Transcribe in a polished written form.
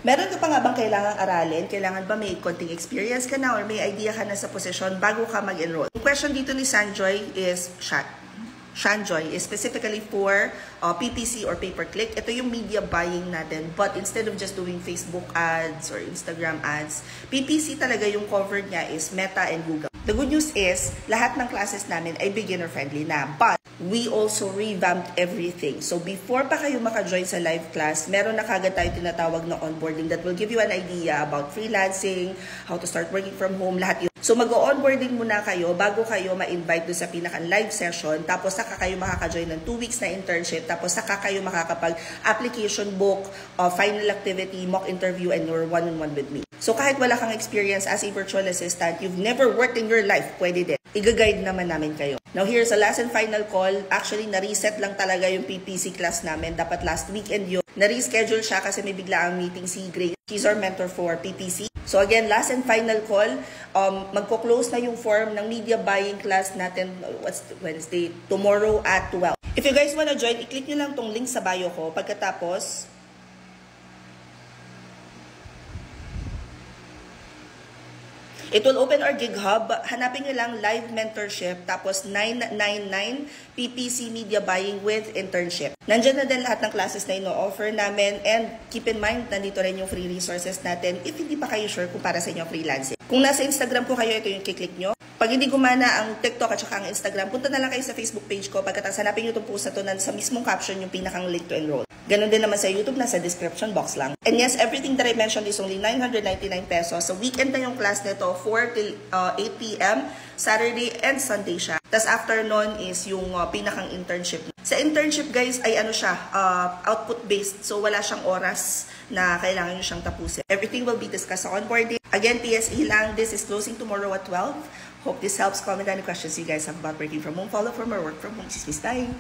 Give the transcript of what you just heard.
Meron ka pa nga bang kailangang aralin? Kailangan ba may konting experience ka na or may idea ka na sa posisyon bago ka mag-enroll? Yung question dito ni Sanjoy is Shanjoy is specifically for PPC or pay-per-click. Ito yung media buying natin. But instead of just doing Facebook ads or Instagram ads, PPC talaga yung covered niya is Meta and Google. The good news is, lahat ng classes namin ay beginner-friendly na. But we also revamped everything. So before pa kayo maka-join sa live class, meron na kagad tayo tinatawag na onboarding that will give you an idea about freelancing, how to start working from home, lahat yun. So mag-onboarding muna kayo bago kayo ma-invite doon sa pinaka-live session, tapos saka kayo makaka-join ng 2 weeks na internship, tapos saka kayo makakapag-application book, final activity, mock interview, and your one-on-one with me. So kahit wala kang experience as a virtual assistant, you've never worked in your life, pwede din. Iga-guide naman namin kayo. Now here's a last and final call. Actually, na-reset lang talaga yung PPC class namin. Dapat last weekend yun. Na-reschedule siya kasi may bigla ang meeting si Grace. She's our mentor for PPC. So again, last and final call. Magko-close na yung form ng media buying class natin, Wednesday, tomorrow at 12. If you guys wanna join, i-click nyo lang tong link sa bio ko. Pagkatapos, it will open our gig hub. Hanapin nyo lang live mentorship, tapos 999 PPC media buying with internship. Nandyan na din lahat ng classes na ino-offer namin, and keep in mind, nandito rin yung free resources natin if hindi pa kayo sure kung para sa inyo freelancing. Kung nasa Instagram ko kayo, ito yung kiklik nyo. Pag hindi gumana ang TikTok at saka ang Instagram, punta na lang kayo sa Facebook page ko. Pagkatapos hanapin nyo itong post na to, sa mismong caption yung pinakang link to enroll. Ganon din naman sa YouTube, nasa description box lang. And yes, everything that I mentioned is only 999 pesos. So weekend na yung class nito, 4 till 8 p.m. Saturday and Sunday siya. Tapos after nun is yung pinakang internship. Sa internship guys ay ano siya, output based. So wala siyang oras na kailangan nyo siyang tapusin. Everything will be discussed sa onboarding. Again, PSE lang. This is closing tomorrow at 12. Hope this helps. Comment any questions you guys have about working from home. Follow for more work from home. Bye!